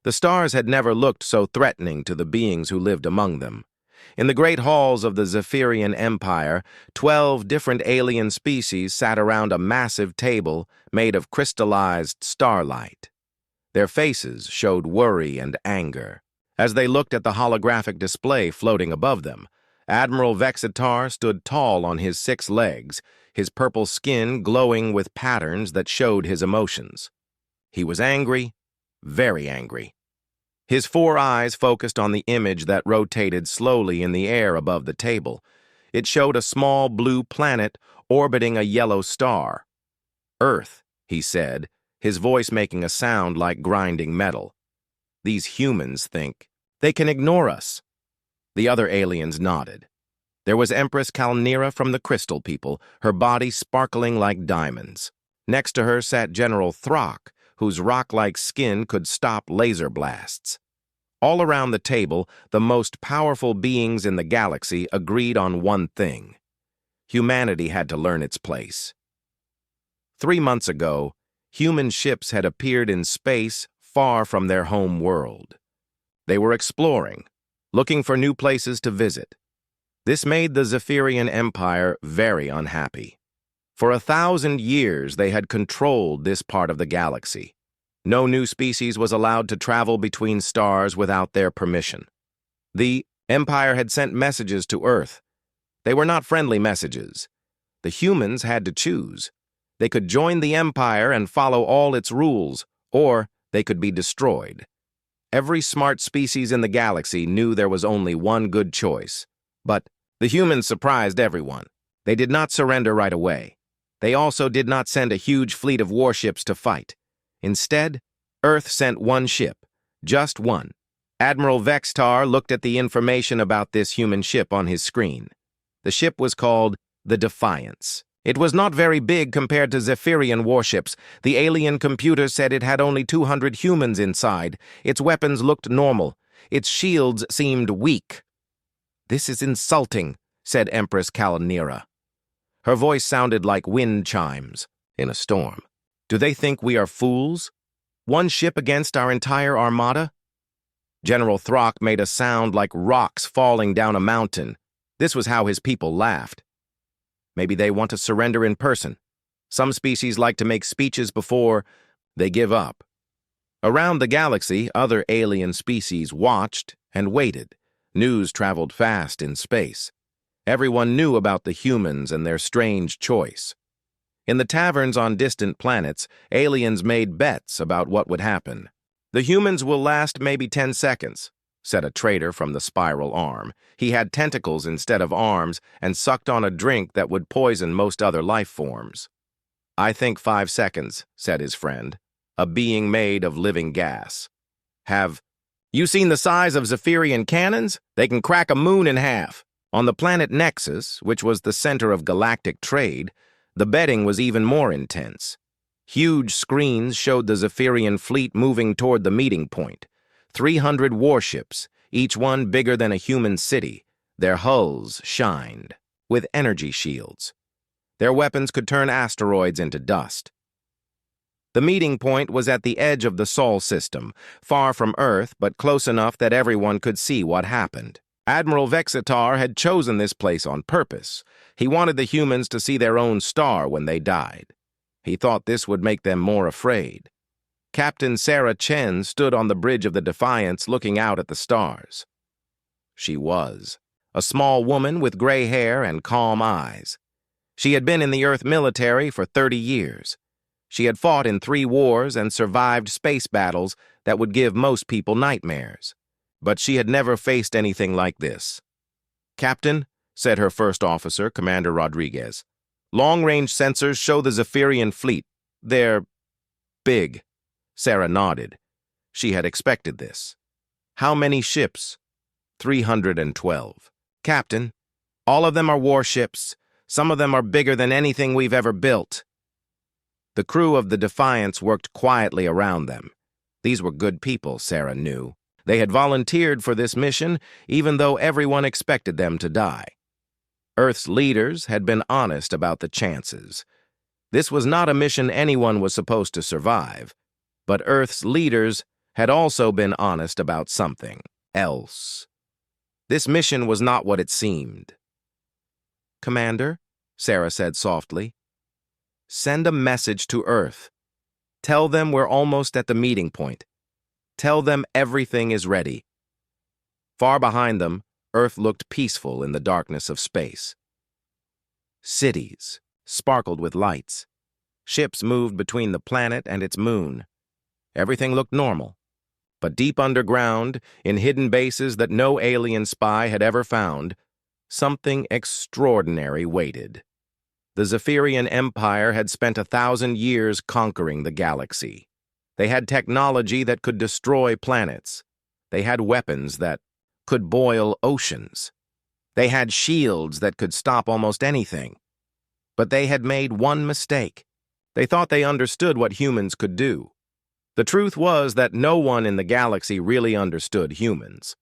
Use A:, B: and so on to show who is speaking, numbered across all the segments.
A: The stars had never looked so threatening to the beings who lived among them. In the great halls of the Zephyrian Empire, 12 different alien species sat around a massive table made of crystallized starlight. Their faces showed worry and anger. As they looked at the holographic display floating above them, Admiral Vexitar stood tall on his 6 legs, his purple skin glowing with patterns that showed his emotions. He was angry, very angry. His 4 eyes focused on the image that rotated slowly in the air above the table. It showed a small blue planet orbiting a yellow star. "Earth," he said, his voice making a sound like grinding metal. "These humans think they can ignore us." The other aliens nodded. There was Empress Kalnira from the Crystal People, her body sparkling like diamonds. Next to her sat General Throck, whose rock-like skin could stop laser blasts. All around the table, the most powerful beings in the galaxy agreed on one thing. Humanity had to learn its place. 3 months ago, human ships had appeared in space far from their home world. They were exploring, looking for new places to visit. This made the Zephyrian Empire very unhappy. For 1,000 years, they had controlled this part of the galaxy. No new species was allowed to travel between stars without their permission. The Empire had sent messages to Earth. They were not friendly messages. The humans had to choose. They could join the Empire and follow all its rules, or they could be destroyed. Every smart species in the galaxy knew there was only one good choice. But the humans surprised everyone. They did not surrender right away. They also did not send a huge fleet of warships to fight. Instead, Earth sent one ship, just one. Admiral Vexitar looked at the information about this human ship on his screen. The ship was called the Defiance. It was not very big compared to Zephyrian warships. The alien computer said it had only 200 humans inside. Its weapons looked normal. Its shields seemed weak. "This is insulting," said Empress Kalnira. Her voice sounded like wind chimes in a storm. "Do they think we are fools? One ship against our entire armada?" General Throck made a sound like rocks falling down a mountain. This was how his people laughed. Maybe they want to surrender in person. Some species like to make speeches before they give up. Around the galaxy, other alien species watched and waited. News traveled fast in space. Everyone knew about the humans and their strange choice. In the taverns on distant planets, aliens made bets about what would happen. "The humans will last maybe 10 seconds, said a trader from the Spiral Arm. He had tentacles instead of arms and sucked on a drink that would poison most other life forms. "I think 5 seconds, said his friend, a being made of living gas. "Have you seen the size of Zephyrian cannons? They can crack a moon in half." On the planet Nexus, which was the center of galactic trade, the betting was even more intense. Huge screens showed the Zephyrian fleet moving toward the meeting point. 300 warships, each one bigger than a human city. Their hulls shined with energy shields. Their weapons could turn asteroids into dust. The meeting point was at the edge of the Sol system, far from Earth but close enough that everyone could see what happened. Admiral Vexitar had chosen this place on purpose. He wanted the humans to see their own star when they died. He thought this would make them more afraid. Captain Sarah Chen stood on the bridge of the Defiance looking out at the stars. She was a small woman with gray hair and calm eyes. She had been in the Earth military for 30 years. She had fought in 3 wars and survived space battles that would give most people nightmares. But she had never faced anything like this. "Captain," said her first officer, Commander Rodriguez, "long-range sensors show the Zephyrian fleet. They're big." Sarah nodded. She had expected this. "How many ships?" 312. "Captain, all of them are warships. Some of them are bigger than anything we've ever built." The crew of the Defiance worked quietly around them. These were good people, Sarah knew. They had volunteered for this mission, even though everyone expected them to die. Earth's leaders had been honest about the chances. This was not a mission anyone was supposed to survive, but Earth's leaders had also been honest about something else. This mission was not what it seemed. "Commander," Sarah said softly, "send a message to Earth. Tell them we're almost at the meeting point. Tell them everything is ready." Far behind them, Earth looked peaceful in the darkness of space. Cities sparkled with lights. Ships moved between the planet and its moon. Everything looked normal. But deep underground, in hidden bases that no alien spy had ever found, something extraordinary waited. The Zephyrian Empire had spent 1,000 years conquering the galaxy. They had technology that could destroy planets. They had weapons that could boil oceans. They had shields that could stop almost anything. But they had made one mistake. They thought they understood what humans could do. The truth was that no one in the galaxy really understood humans.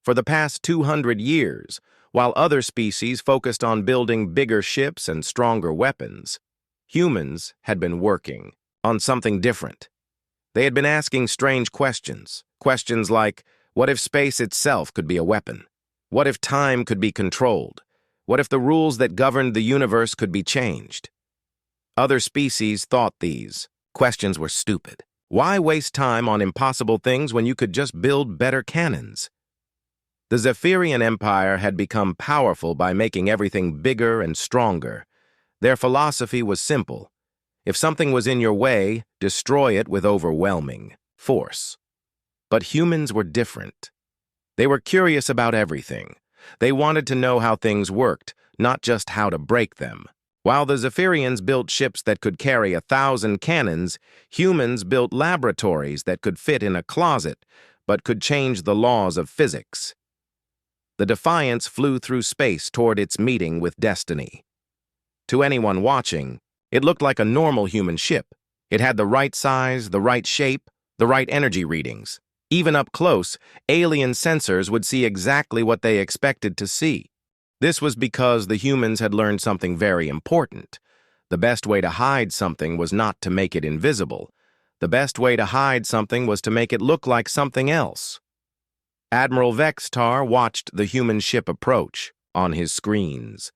A: For the past 200 years, while other species focused on building bigger ships and stronger weapons, humans had been working on something different. They had been asking strange questions. Questions like, what if space itself could be a weapon? What if time could be controlled? What if the rules that governed the universe could be changed? Other species thought these questions were stupid. Why waste time on impossible things when you could just build better cannons? The Zephyrian Empire had become powerful by making everything bigger and stronger. Their philosophy was simple. If something was in your way, destroy it with overwhelming force. But humans were different. They were curious about everything. They wanted to know how things worked, not just how to break them. While the Zephyrians built ships that could carry 1,000 cannons, humans built laboratories that could fit in a closet, but could change the laws of physics. The Defiance flew through space toward its meeting with destiny. To anyone watching, it looked like a normal human ship. It had the right size, the right shape, the right energy readings. Even up close, alien sensors would see exactly what they expected to see. This was because the humans had learned something very important. The best way to hide something was not to make it invisible. The best way to hide something was to make it look like something else. Admiral Vextar watched the human ship approach on his screens.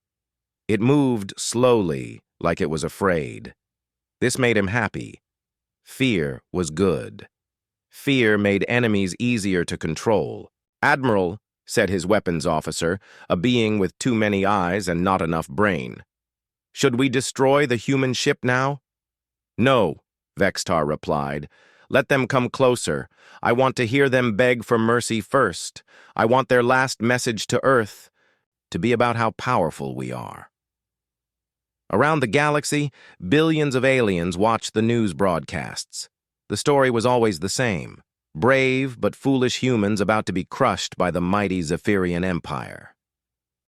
A: It moved slowly, like it was afraid. This made him happy. Fear was good. Fear made enemies easier to control. "Admiral," said his weapons officer, a being with too many eyes and not enough brain, "should we destroy the human ship now?" "No," Vextar replied. "Let them come closer. I want to hear them beg for mercy first. I want their last message to Earth to be about how powerful we are." Around the galaxy, billions of aliens watched the news broadcasts. The story was always the same. Brave but foolish humans about to be crushed by the mighty Zephyrian Empire.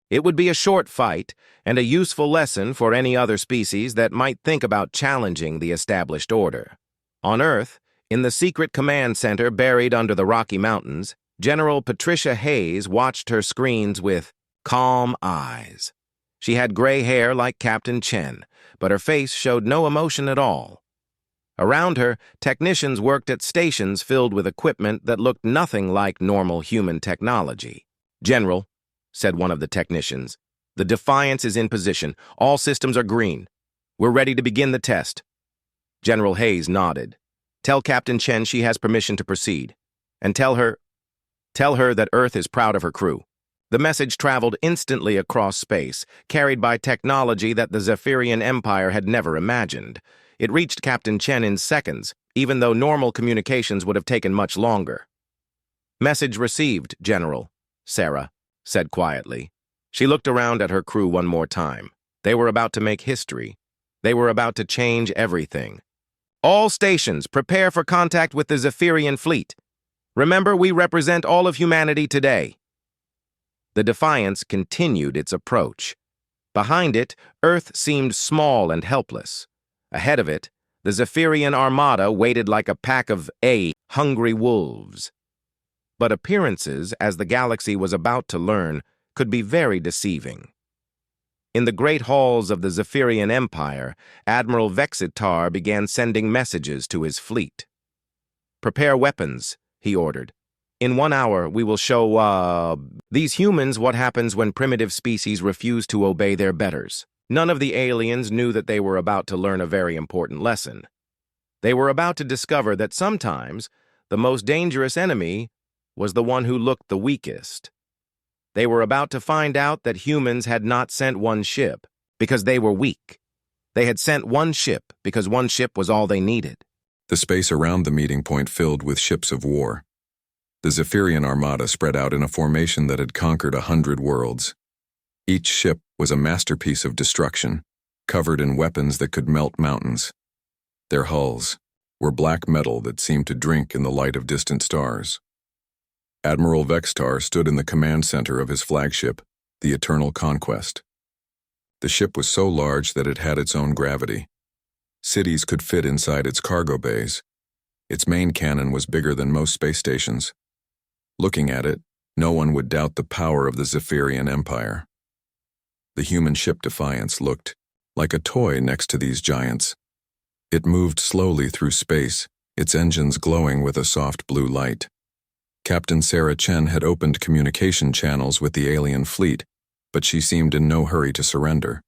A: It would be a short fight and a useful lesson for any other species that might think about challenging the established order. On Earth, in the secret command center buried under the Rocky Mountains, General Patricia Hayes watched her screens with calm eyes. She had gray hair like Captain Chen, but her face showed no emotion at all. Around her, technicians worked at stations filled with equipment that looked nothing like normal human technology. "General," said one of the technicians, "the Defiance is in position. All systems are green. We're ready to begin the test." General Hayes nodded. "Tell Captain Chen she has permission to proceed. And tell her that Earth is proud of her crew." The message traveled instantly across space, carried by technology that the Zephyrian Empire had never imagined. It reached Captain Chen in seconds, even though normal communications would have taken much longer. "Message received, General," Sarah said quietly. She looked around at her crew one more time. They were about to make history. They were about to change everything. "All stations, prepare for contact with the Zephyrian fleet. Remember, we represent all of humanity today." The Defiance continued its approach. Behind it, Earth seemed small and helpless. Ahead of it, the Zephyrian armada waited like a pack of hungry wolves. But appearances, as the galaxy was about to learn, could be very deceiving. In the great halls of the Zephyrian Empire, Admiral Vextar began sending messages to his fleet. "Prepare weapons," he ordered. In 1 hour, we will show, these humans what happens when primitive species refuse to obey their betters. None of the aliens knew that they were about to learn a very important lesson. They were about to discover that sometimes the most dangerous enemy was the one who looked the weakest. They were about to find out that humans had not sent one ship because they were weak. They had sent one ship because one ship was all they needed.
B: The space around the meeting point filled with ships of war. The Zephyrian armada spread out in a formation that had conquered 100 worlds. Each ship was a masterpiece of destruction, covered in weapons that could melt mountains. Their hulls were black metal that seemed to drink in the light of distant stars. Admiral Vextar stood in the command center of his flagship, the Eternal Conquest. The ship was so large that it had its own gravity. Cities could fit inside its cargo bays. Its main cannon was bigger than most space stations. Looking at it, no one would doubt the power of the Zephyrian Empire. The human ship Defiance looked like a toy next to these giants. It moved slowly through space, its engines glowing with a soft blue light. Captain Sarah Chen had opened communication channels with the alien fleet, but she seemed in no hurry to surrender.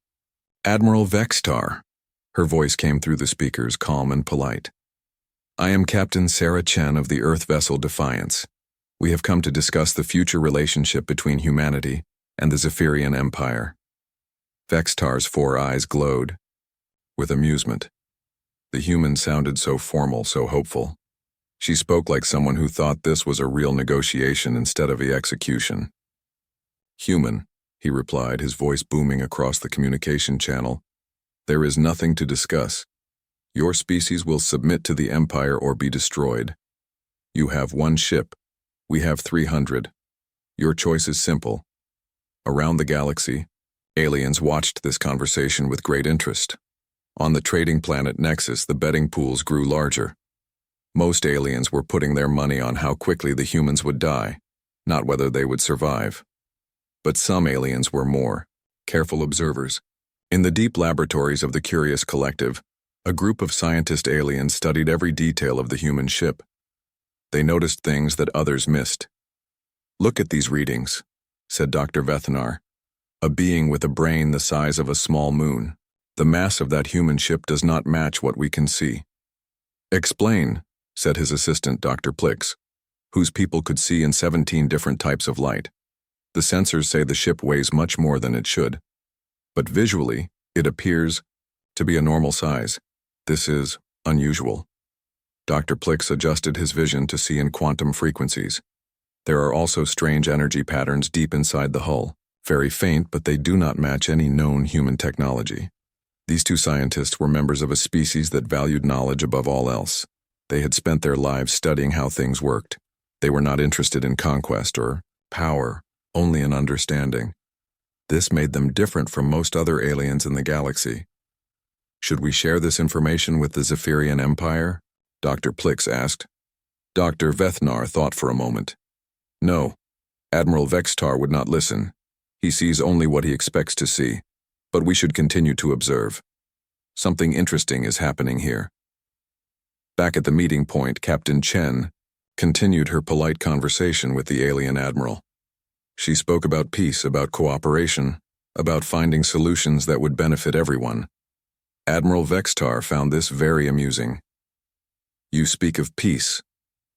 B: Admiral Vextar. Her voice came through the speakers, calm and polite. I am Captain Sarah Chen of the Earth vessel Defiance. We have come to discuss the future relationship between humanity and the Zephyrian Empire. Vextar's 4 eyes glowed with amusement. The human sounded so formal, so hopeful. She spoke like someone who thought this was a real negotiation instead of the execution. Human, he replied, his voice booming across the communication channel. There is nothing to discuss. Your species will submit to the Empire or be destroyed. You have 1 ship. We have 300. Your choice is simple. Around the galaxy, aliens watched this conversation with great interest. On the trading planet Nexus, the betting pools grew larger. Most aliens were putting their money on how quickly the humans would die, not whether they would survive. But some aliens were more careful observers. In the deep laboratories of the Curious Collective, a group of scientist aliens studied every detail of the human ship. They noticed things that others missed. Look at these readings, said Dr. Vethnar. A being with a brain the size of a small moon. The mass of that human ship does not match what we can see. Explain, said his assistant, Dr. Plix, whose people could see in 17 different types of light. The sensors say the ship weighs much more than it should. But visually, it appears to be a normal size. This is unusual. Dr. Plix adjusted his vision to see in quantum frequencies. There are also strange energy patterns deep inside the hull, very faint, but they do not match any known human technology. These 2 scientists were members of a species that valued knowledge above all else. They had spent their lives studying how things worked. They were not interested in conquest or power, only in understanding. This made them different from most other aliens in the galaxy. Should we share this information with the Zephyrian Empire? Dr. Plix asked. Dr. Vethnar thought for a moment. No, Admiral Vextar would not listen. He sees only what he expects to see. But we should continue to observe. Something interesting is happening here. Back at the meeting point, Captain Chen continued her polite conversation with the alien admiral. She spoke about peace, about cooperation, about finding solutions that would benefit everyone. Admiral Vextar found this very amusing. You speak of peace,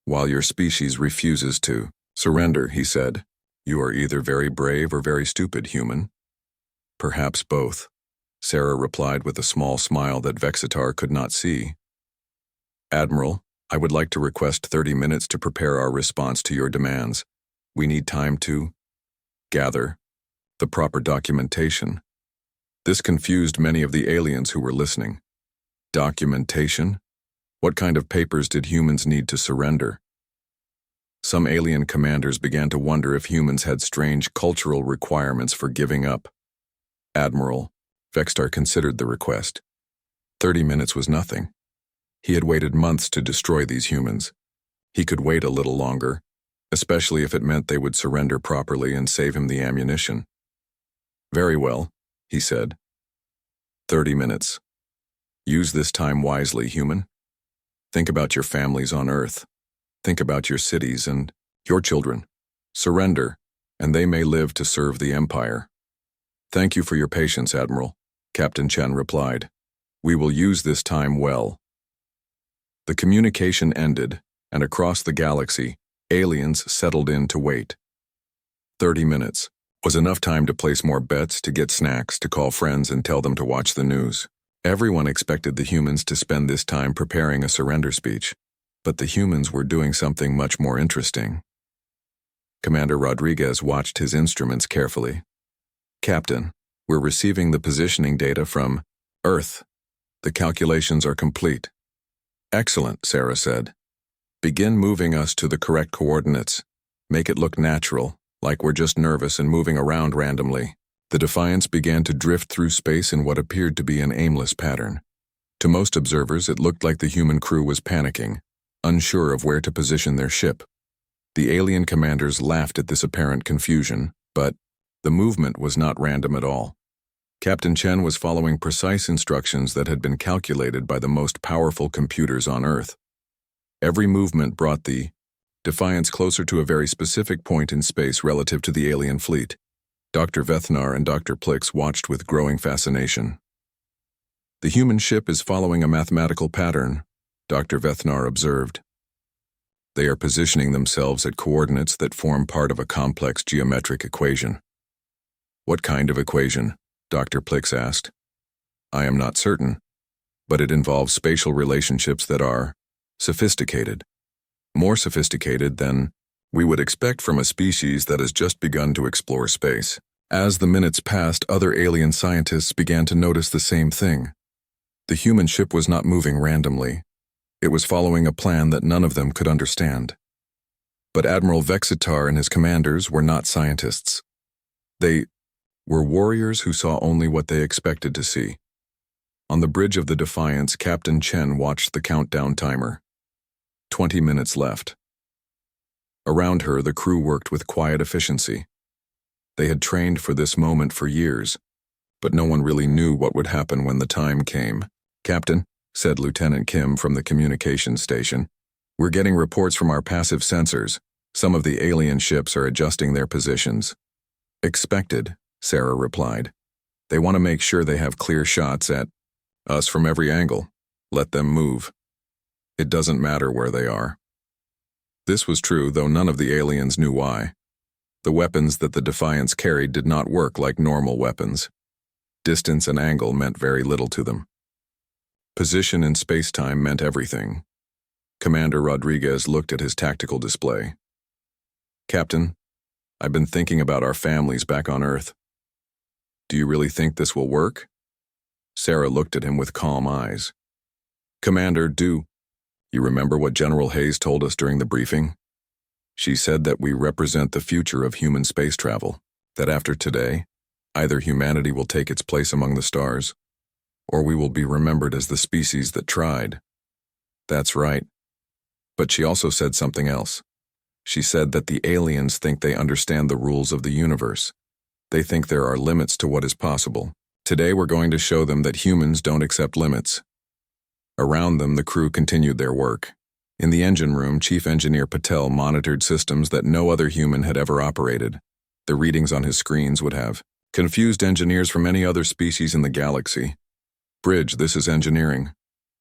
B: while your species refuses to surrender, he said. You are either very brave or very stupid, human. Perhaps both, Sarah replied with a small smile that Vexitar could not see. Admiral, I would like to request 30 minutes to prepare our response to your demands. We need time to gather the proper documentation. This confused many of the aliens who were listening. Documentation? What kind of papers did humans need to surrender? Some alien commanders began to wonder if humans had strange cultural requirements for giving up. Admiral, Vextar considered the request. 30 minutes was nothing. He had waited months to destroy these humans. He could wait a little longer, especially if it meant they would surrender properly and save him the ammunition. Very well, he said. 30 minutes. Use this time wisely, human. Think about your families on Earth. Think about your cities and your children. Surrender, and they may live to serve the Empire. Thank you for your patience, Admiral, Captain Chen replied. We will use this time well. The communication ended, and across the galaxy, aliens settled in to wait. 30 minutes was enough time to place more bets, to get snacks, to call friends and tell them to watch the news. Everyone expected the humans to spend this time preparing a surrender speech, but the humans were doing something much more interesting. Commander Rodriguez watched his instruments carefully. Captain, we're receiving the positioning data from Earth. The calculations are complete. Excellent, Sarah said. Begin moving us to the correct coordinates. Make it look natural, like we're just nervous and moving around randomly. The Defiance began to drift through space in what appeared to be an aimless pattern. To most observers, it looked like the human crew was panicking, unsure of where to position their ship. The alien commanders laughed at this apparent confusion, but the movement was not random at all. Captain Chen was following precise instructions that had been calculated by the most powerful computers on Earth. Every movement brought the Defiance closer to a very specific point in space relative to the alien fleet. Dr. Vethnar and Dr. Plix watched with growing fascination. The human ship is following a mathematical pattern, Dr. Vethnar observed. They are positioning themselves at coordinates that form part of a complex geometric equation. What kind of equation? Dr. Plix asked. I am not certain, but it involves spatial relationships that are sophisticated. More sophisticated than we would expect from a species that has just begun to explore space. As the minutes passed, other alien scientists began to notice the same thing. The human ship was not moving randomly. It was following a plan that none of them could understand. But Admiral Vexitar and his commanders were not scientists. They were warriors who saw only what they expected to see. On the bridge of the Defiance, Captain Chen watched the countdown timer. 20 minutes left. Around her, the crew worked with quiet efficiency. They had trained for this moment for years, but no one really knew what would happen when the time came. Captain, said Lieutenant Kim from the communications station, we're getting reports from our passive sensors. Some of the alien ships are adjusting their positions. Expected, Sarah replied. They want to make sure they have clear shots at us from every angle. Let them move. It doesn't matter where they are. This was true, though none of the aliens knew why. The weapons that the Defiance carried did not work like normal weapons. Distance and angle meant very little to them. Position in space-time meant everything. Commander Rodriguez looked at his tactical display. Captain, I've been thinking about our families back on Earth. Do you really think this will work? Sarah looked at him with calm eyes. Commander, you remember what General Hayes told us during the briefing? She said that we represent the future of human space travel, that after today, either humanity will take its place among the stars, or we will be remembered as the species that tried. That's right. But she also said something else. She said that the aliens think they understand the rules of the universe. They think there are limits to what is possible. Today we're going to show them that humans don't accept limits. Around them, the crew continued their work. In the engine room, Chief Engineer Patel monitored systems that no other human had ever operated. The readings on his screens would have confused engineers from any other species in the galaxy. Bridge, this is engineering,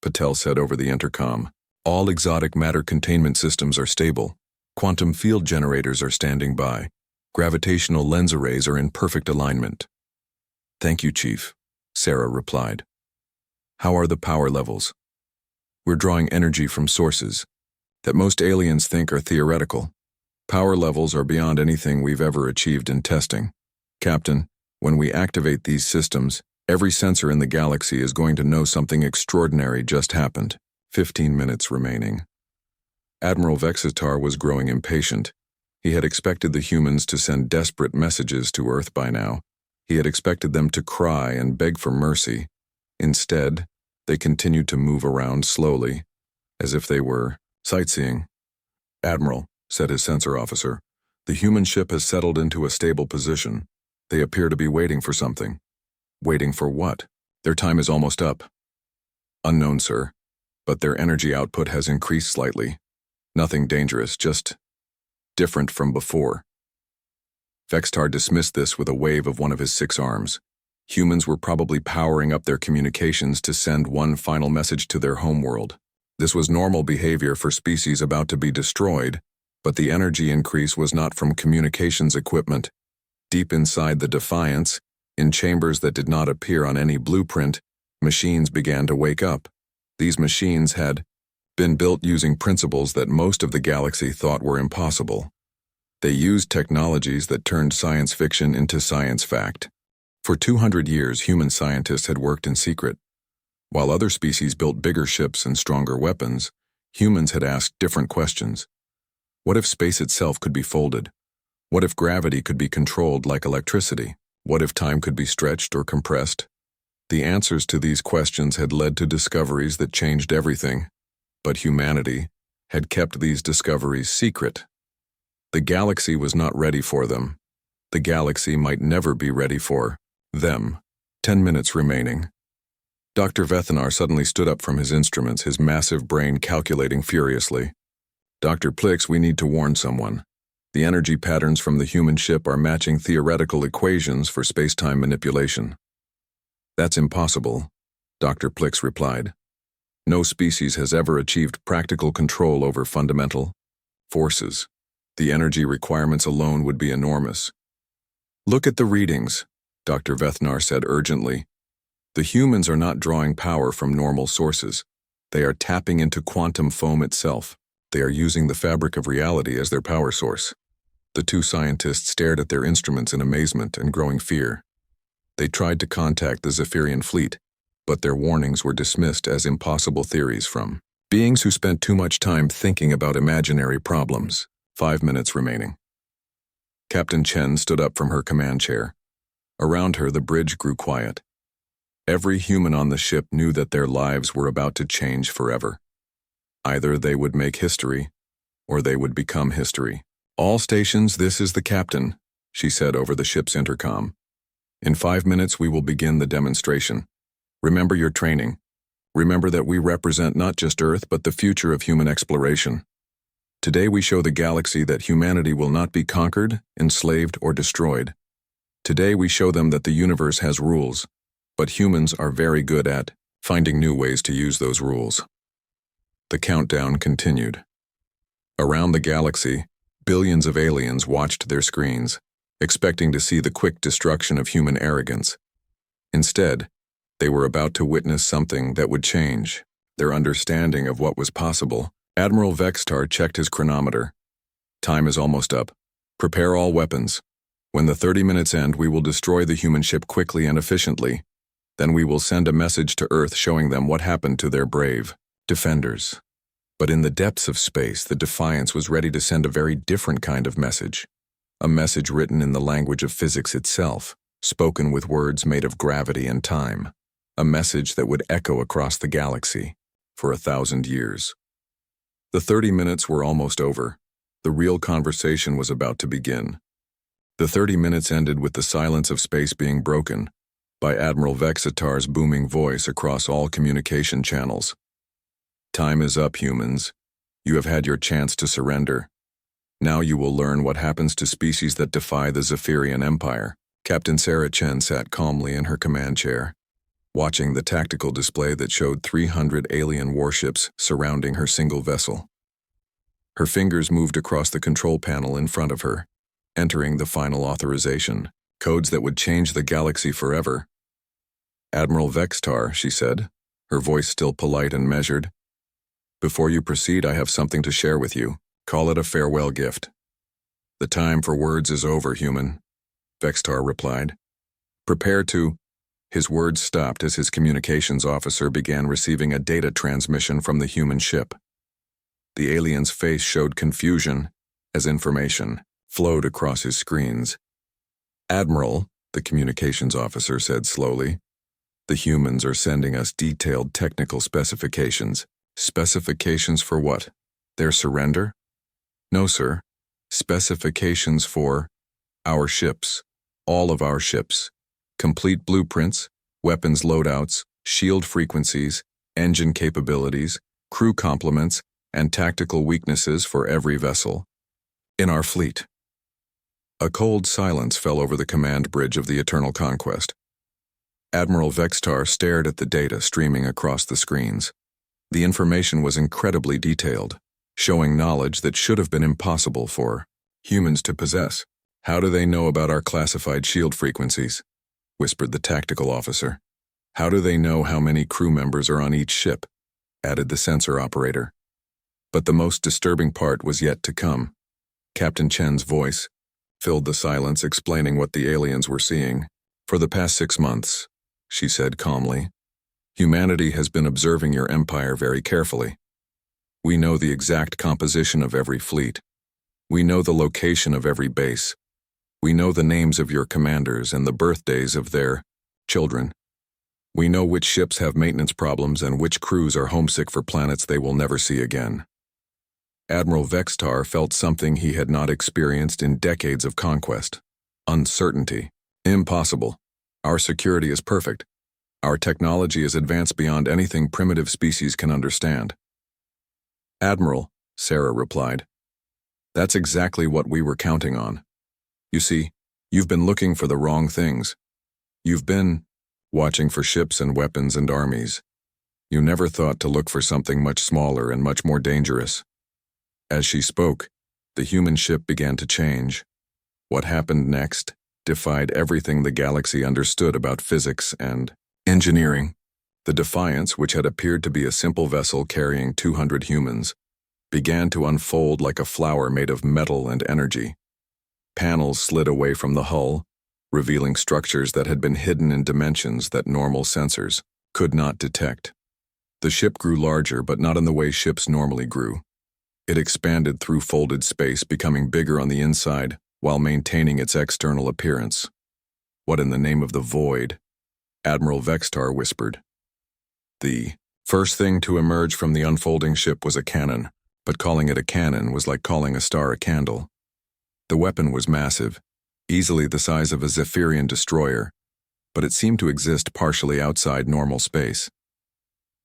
B: Patel said over the intercom. All exotic matter containment systems are stable. Quantum field generators are standing by. Gravitational lens arrays are in perfect alignment. Thank you, Chief, Sarah replied. How are the power levels? We're drawing energy from sources that most aliens think are theoretical. Power levels are beyond anything we've ever achieved in testing. Captain, when we activate these systems, every sensor in the galaxy is going to know something extraordinary just happened. 15 minutes remaining. Admiral Vexitar was growing impatient. He had expected the humans to send desperate messages to Earth by now. He had expected them to cry and beg for mercy. Instead, they continued to move around slowly, as if they were sightseeing. Admiral, said his sensor officer, the human ship has settled into a stable position. They appear to be waiting for something. Waiting for what? Their time is almost up. Unknown, sir, but their energy output has increased slightly. Nothing dangerous, just different from before. Vextar dismissed this with a wave of one of his 6 arms. Humans were probably powering up their communications to send one final message to their homeworld. This was normal behavior for species about to be destroyed, but the energy increase was not from communications equipment. Deep inside the Defiance, in chambers that did not appear on any blueprint, machines began to wake up. These machines had been built using principles that most of the galaxy thought were impossible. They used technologies that turned science fiction into science fact. For 200 years, human scientists had worked in secret. While other species built bigger ships and stronger weapons, humans had asked different questions. What if space itself could be folded? What if gravity could be controlled like electricity? What if time could be stretched or compressed? The answers to these questions had led to discoveries that changed everything, but humanity had kept these discoveries secret. The galaxy was not ready for them. The galaxy might never be ready for them. 10 minutes remaining. Dr. Vethanar suddenly stood up from his instruments, his massive brain calculating furiously. Dr. Plix, we need to warn someone. The energy patterns from the human ship are matching theoretical equations for space-time manipulation. That's impossible, Dr. Plix replied. No species has ever achieved practical control over fundamental forces. The energy requirements alone would be enormous. Look at the readings, Dr. Vethanar said urgently. The humans are not drawing power from normal sources. They are tapping into quantum foam itself. They are using the fabric of reality as their power source. The 2 scientists stared at their instruments in amazement and growing fear. They tried to contact the Zephyrian fleet, but their warnings were dismissed as impossible theories from beings who spent too much time thinking about imaginary problems. 5 minutes remaining. Captain Chen stood up from her command chair. Around her, the bridge grew quiet. Every human on the ship knew that their lives were about to change forever. Either they would make history, or they would become history. All stations, this is the captain, she said over the ship's intercom. In 5 minutes, we will begin the demonstration. Remember your training. Remember that we represent not just Earth, but the future of human exploration. Today we show the galaxy that humanity will not be conquered, enslaved, or destroyed. Today we show them that the universe has rules, but humans are very good at finding new ways to use those rules. The countdown continued. Around the galaxy, billions of aliens watched their screens, expecting to see the quick destruction of human arrogance. Instead, they were about to witness something that would change their understanding of what was possible. Admiral Vextar checked his chronometer. Time is almost up. Prepare all weapons. When the 30 minutes end, we will destroy the human ship quickly and efficiently. Then we will send a message to Earth showing them what happened to their brave defenders. But in the depths of space, the Defiance was ready to send a very different kind of message. A message written in the language of physics itself, spoken with words made of gravity and time. A message that would echo across the galaxy for 1,000 years. The 30 minutes were almost over. The real conversation was about to begin. The 30 minutes ended with the silence of space being broken by Admiral Vexitar's booming voice across all communication channels. Time is up, humans. You have had your chance to surrender. Now you will learn what happens to species that defy the Zephyrian Empire. Captain Sarah Chen sat calmly in her command chair, watching the tactical display that showed 300 alien warships surrounding her single vessel. Her fingers moved across the control panel in front of her, entering the final authorization, codes that would change the galaxy forever. Admiral Vextar, she said, her voice still polite and measured. Before you proceed, I have something to share with you. Call it a farewell gift. The time for words is over, human, Vextar replied. Prepare to... His words stopped as his communications officer began receiving a data transmission from the human ship. The alien's face showed confusion as information flowed across his screens. Admiral, the communications officer said slowly, the humans are sending us detailed technical specifications. Specifications for what? Their surrender? No, sir. Specifications for our ships. All of our ships. Complete blueprints, weapons loadouts, shield frequencies, engine capabilities, crew complements, and tactical weaknesses for every vessel in our fleet. A cold silence fell over the command bridge of the Eternal Conquest. Admiral Vextar stared at the data streaming across the screens. The information was incredibly detailed, showing knowledge that should have been impossible for humans to possess. "How do they know about our classified shield frequencies?" whispered the tactical officer. "How do they know how many crew members are on each ship?" added the sensor operator. But the most disturbing part was yet to come. Captain Chen's voice filled the silence, explaining what the aliens were seeing. "For the past 6 months," she said calmly, "humanity has been observing your empire very carefully. We know the exact composition of every fleet. We know the location of every base. We know the names of your commanders and the birthdays of their children. We know which ships have maintenance problems and which crews are homesick for planets they will never see again." Admiral Vextar felt something he had not experienced in decades of conquest. Uncertainty. "Impossible. Our security is perfect. Our technology is advanced beyond anything primitive species can understand." "Admiral," Sarah replied, "that's exactly what we were counting on. You see, you've been looking for the wrong things. You've been watching for ships and weapons and armies. You never thought to look for something much smaller and much more dangerous." As she spoke, the human ship began to change. What happened next defied everything the galaxy understood about physics and engineering. The Defiance, which had appeared to be a simple vessel carrying 200 humans, began to unfold like a flower made of metal and energy. Panels slid away from the hull, revealing structures that had been hidden in dimensions that normal sensors could not detect. The ship grew larger, but not in the way ships normally grew. It expanded through folded space, becoming bigger on the inside while maintaining its external appearance. "What in the name of the void?" Admiral Vextar whispered. The first thing to emerge from the unfolding ship was a cannon, but calling it a cannon was like calling a star a candle. The weapon was massive, easily the size of a Zephyrian destroyer, but it seemed to exist partially outside normal space.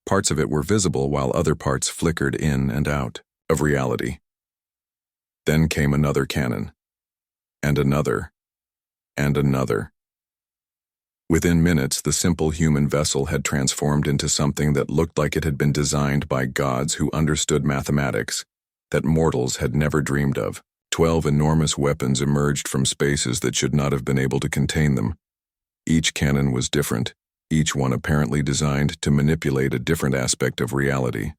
B: Parts of it were visible while other parts flickered in and out of reality. Then came another cannon, and another, and another. Within minutes, the simple human vessel had transformed into something that looked like it had been designed by gods who understood mathematics that mortals had never dreamed of. 12 enormous weapons emerged from spaces that should not have been able to contain them. Each cannon was different, each one apparently designed to manipulate a different aspect of reality.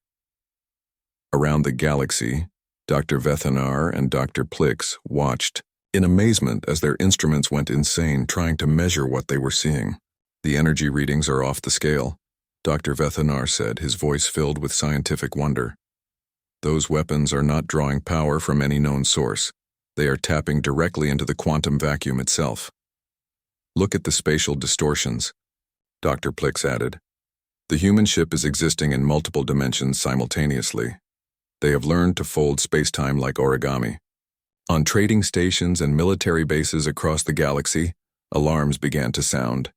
B: Around the galaxy, Dr. Vethanar and Dr. Plix watched in amazement as their instruments went insane trying to measure what they were seeing. "The energy readings are off the scale," Dr. Vethanar said, his voice filled with scientific wonder. "Those weapons are not drawing power from any known source. They are tapping directly into the quantum vacuum itself." "Look at the spatial distortions," Dr. Plix added. "The human ship is existing in multiple dimensions simultaneously. They have learned to fold space-time like origami." On trading stations and military bases across the galaxy, alarms began to sound.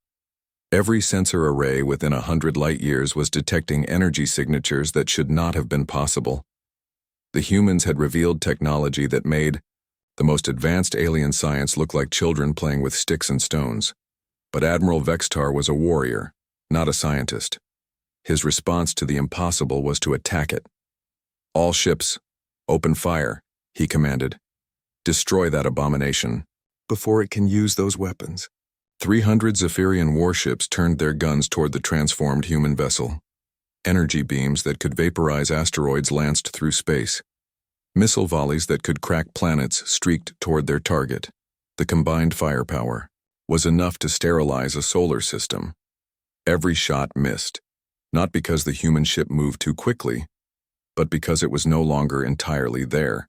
B: Every sensor array within 100 light-years was detecting energy signatures that should not have been possible. The humans had revealed technology that made the most advanced alien science look like children playing with sticks and stones. But Admiral Vextar was a warrior, not a scientist. His response to the impossible was to attack it. "All ships, open fire," he commanded. "Destroy that abomination before it can use those weapons." 300 Zephyrian warships turned their guns toward the transformed human vessel. Energy beams that could vaporize asteroids lanced through space. Missile volleys that could crack planets streaked toward their target. The combined firepower was enough to sterilize a solar system. Every shot missed, not because the human ship moved too quickly, but because it was no longer entirely there.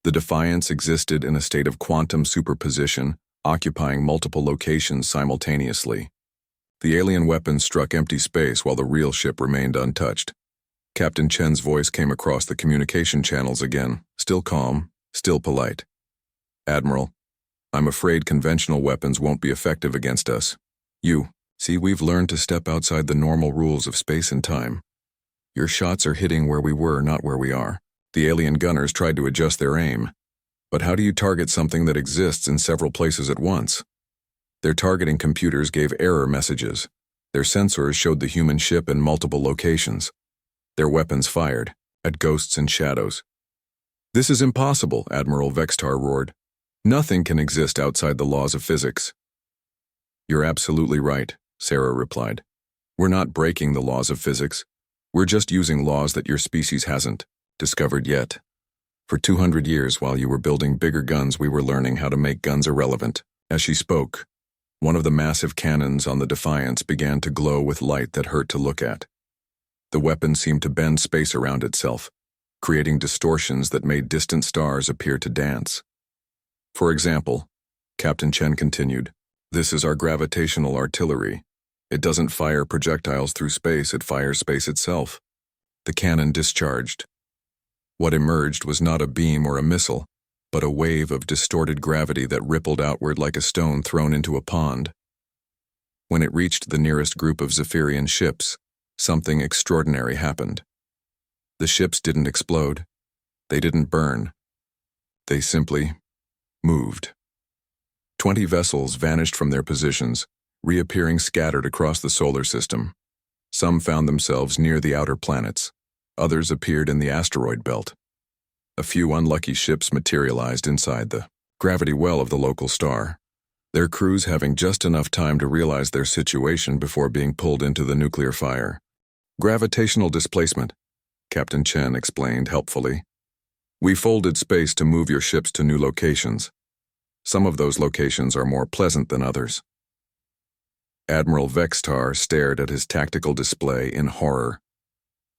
B: The Defiance existed in a state of quantum superposition, occupying multiple locations simultaneously. The alien weapons struck empty space while the real ship remained untouched. Captain Chen's voice came across the communication channels again, still calm, still polite. "Admiral, I'm afraid conventional weapons won't be effective against us. We've learned to step outside the normal rules of space and time. Your shots are hitting where we were, not where we are. The alien gunners tried to adjust their aim. But how do you target something that exists in several places at once? Their targeting computers gave error messages. Their sensors showed the human ship in multiple locations. Their weapons fired at ghosts and shadows. This is impossible, Admiral Vextar roared. Nothing can exist outside the laws of physics. You're absolutely right, Sarah replied. We're not breaking the laws of physics. We're just using laws that your species hasn't discovered yet. For 200 years, while you were building bigger guns, we were learning how to make guns irrelevant. As she spoke, one of the massive cannons on the Defiance began to glow with light that hurt to look at. The weapon seemed to bend space around itself, creating distortions that made distant stars appear to dance. For example, Captain Chen continued, this is our gravitational artillery. It doesn't fire projectiles through space, it fires space itself. The cannon discharged. What emerged was not a beam or a missile, but a wave of distorted gravity that rippled outward like a stone thrown into a pond. When it reached the nearest group of Zephyrian ships, something extraordinary happened. The ships didn't explode. They didn't burn. They simply moved. 20 vessels vanished from their positions, reappearing scattered across the solar system. Some found themselves near the outer planets. Others appeared in the asteroid belt. A few unlucky ships materialized inside the gravity well of the local star, their crews having just enough time to realize their situation before being pulled into the nuclear fire. Gravitational displacement, Captain Chen explained helpfully. We folded space to move your ships to new locations. Some of those locations are more pleasant than others. Admiral Vextar stared at his tactical display in horror.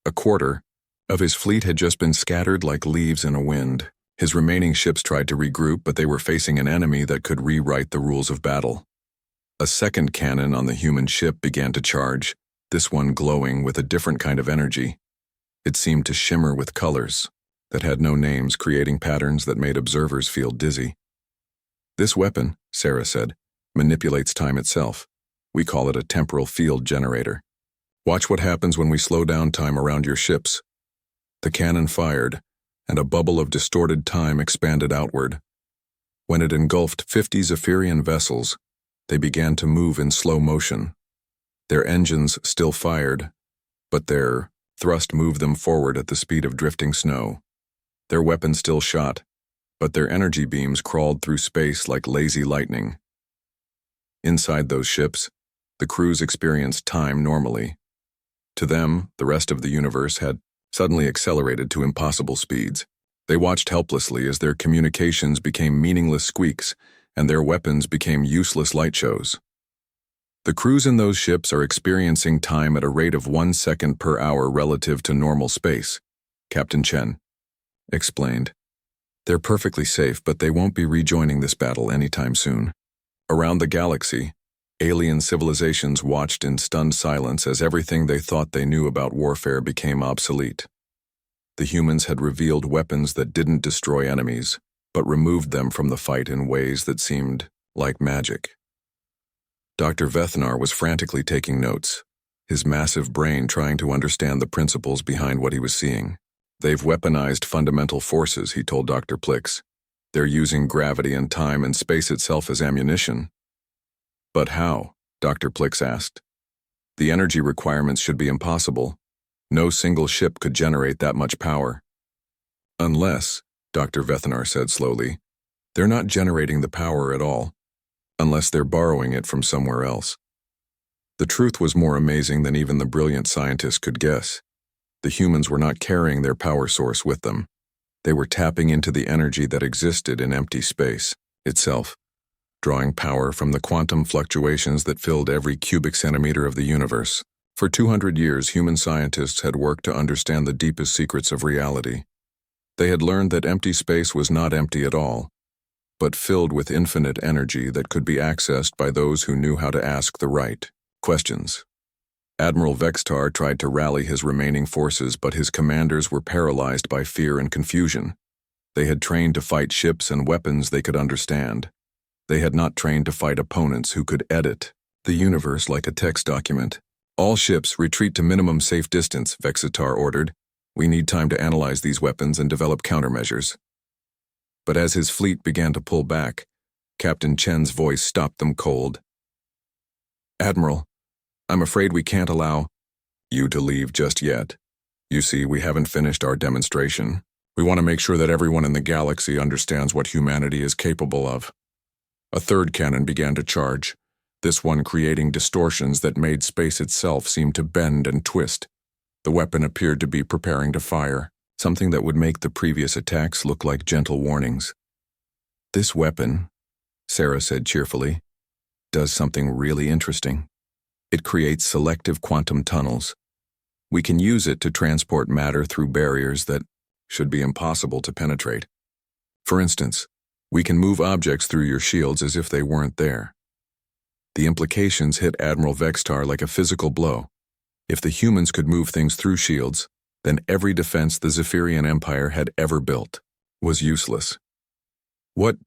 B: A quarter of his fleet had just been scattered like leaves in a wind. His remaining ships tried to regroup, but they were facing an enemy that could rewrite the rules of battle. A second cannon on the human ship began to charge, this one glowing with a different kind of energy. It seemed to shimmer with colors that had no names, creating patterns that made observers feel dizzy. This weapon, Sarah said, manipulates time itself. We call it a temporal field generator. Watch what happens when we slow down time around your ships. The cannon fired, and a bubble of distorted time expanded outward. When it engulfed 50 Zephyrian vessels, they began to move in slow motion. Their engines still fired, but their thrust moved them forward at the speed of drifting snow. Their weapons still shot, but their energy beams crawled through space like lazy lightning. Inside those ships, the crews experienced time normally. To them, the rest of the universe had suddenly accelerated to impossible speeds. They watched helplessly as their communications became meaningless squeaks and their weapons became useless light shows. The crews in those ships are experiencing time at a rate of 1 second per hour relative to normal space, Captain Chen explained. They're perfectly safe, but they won't be rejoining this battle anytime soon. Around the galaxy, alien civilizations watched in stunned silence as everything they thought they knew about warfare became obsolete. The humans had revealed weapons that didn't destroy enemies, but removed them from the fight in ways that seemed like magic. Dr. Vethnar was frantically taking notes, his massive brain trying to understand the principles behind what he was seeing. They've weaponized fundamental forces, he told Dr. Plix. They're using gravity and time and space itself as ammunition. But how? Dr. Plix asked. The energy requirements should be impossible. No single ship could generate that much power. Unless, Dr. Vethnar said slowly, they're not generating the power at all, unless they're borrowing it from somewhere else. The truth was more amazing than even the brilliant scientists could guess. The humans were not carrying their power source with them. They were tapping into the energy that existed in empty space itself, drawing power from the quantum fluctuations that filled every cubic centimeter of the universe. For 200 years, human scientists had worked to understand the deepest secrets of reality. They had learned that empty space was not empty at all, but filled with infinite energy that could be accessed by those who knew how to ask the right questions. Admiral Vextar tried to rally his remaining forces, but his commanders were paralyzed by fear and confusion. They had trained to fight ships and weapons they could understand. They had not trained to fight opponents who could edit the universe like a text document. All ships retreat to minimum safe distance, Vexitar ordered. We need time to analyze these weapons and develop countermeasures. But as his fleet began to pull back, Captain Chen's voice stopped them cold. Admiral, I'm afraid we can't allow you to leave just yet. You see, we haven't finished our demonstration. We want to make sure that everyone in the galaxy understands what humanity is capable of. A third cannon began to charge, this one creating distortions that made space itself seem to bend and twist. The weapon appeared to be preparing to fire, something that would make the previous attacks look like gentle warnings. This weapon, Sarah said cheerfully, does something really interesting. It creates selective quantum tunnels. We can use it to transport matter through barriers that should be impossible to penetrate. For instance, we can move objects through your shields as if they weren't there. The implications hit Admiral Vexitar like a physical blow. If the humans could move things through shields, then every defense the Zephyrian Empire had ever built was useless. What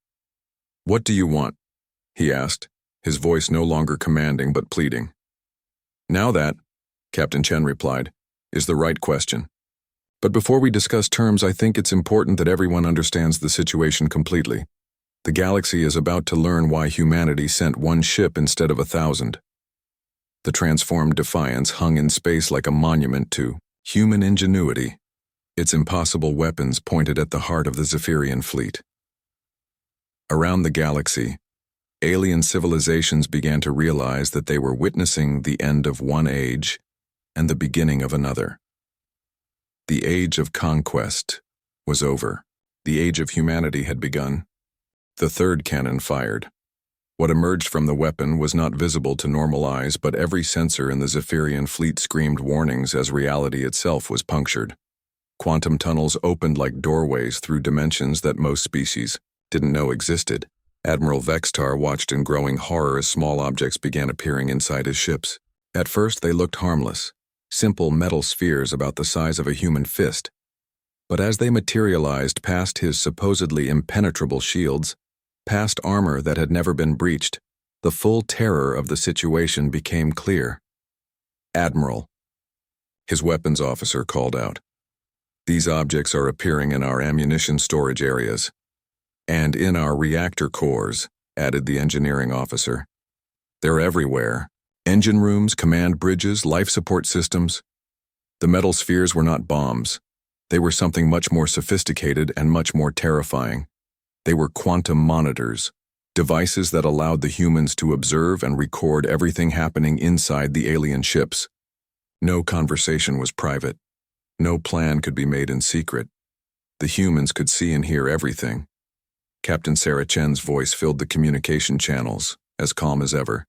B: do you want? He asked, his voice no longer commanding but pleading. Now that, Captain Chen replied, is the right question. But before we discuss terms, I think it's important that everyone understands the situation completely. The galaxy is about to learn why humanity sent one ship instead of 1,000. The transformed Defiance hung in space like a monument to human ingenuity, its impossible weapons pointed at the heart of the Zephyrian fleet. Around the galaxy, alien civilizations began to realize that they were witnessing the end of one age and the beginning of another. The age of conquest was over. The age of humanity had begun. The third cannon fired. What emerged from the weapon was not visible to normal eyes, but every sensor in the Zephyrian fleet screamed warnings as reality itself was punctured. Quantum tunnels opened like doorways through dimensions that most species didn't know existed. Admiral Vexitar watched in growing horror as small objects began appearing inside his ships. At first they looked harmless, simple metal spheres about the size of a human fist. But as they materialized past his supposedly impenetrable shields, past armor that had never been breached, the full terror of the situation became clear. Admiral, his weapons officer called out. These objects are appearing in our ammunition storage areas. And in our reactor cores, added the engineering officer. They're everywhere. Engine rooms, command bridges, life support systems. The metal spheres were not bombs. They were something much more sophisticated and much more terrifying. They were quantum monitors, devices that allowed the humans to observe and record everything happening inside the alien ships. No conversation was private. No plan could be made in secret. The humans could see and hear everything. Captain Sarah Chen's voice filled the communication channels, as calm as ever.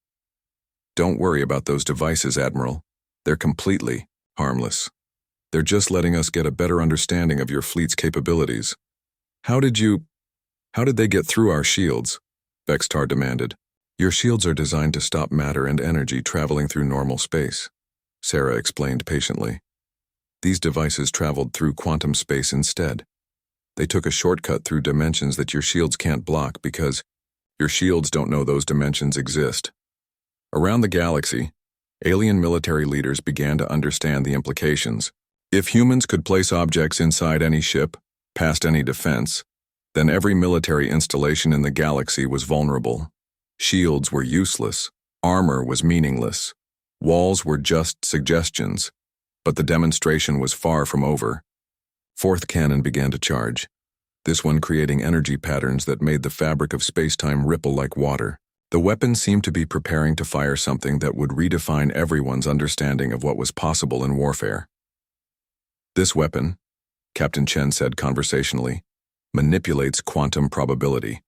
B: Don't worry about those devices, Admiral. They're completely harmless. They're just letting us get a better understanding of your fleet's capabilities. How did they get through our shields? Vexitar demanded. Your shields are designed to stop matter and energy traveling through normal space, Sarah explained patiently. These devices traveled through quantum space instead. They took a shortcut through dimensions that your shields can't block because your shields don't know those dimensions exist. Around the galaxy, alien military leaders began to understand the implications. If humans could place objects inside any ship, past any defense, then every military installation in the galaxy was vulnerable. Shields were useless, armor was meaningless, walls were just suggestions, but the demonstration was far from over. Fourth cannon began to charge, this one creating energy patterns that made the fabric of space-time ripple like water. The weapon seemed to be preparing to fire something that would redefine everyone's understanding of what was possible in warfare. This weapon, Captain Chen said conversationally, manipulates quantum probability.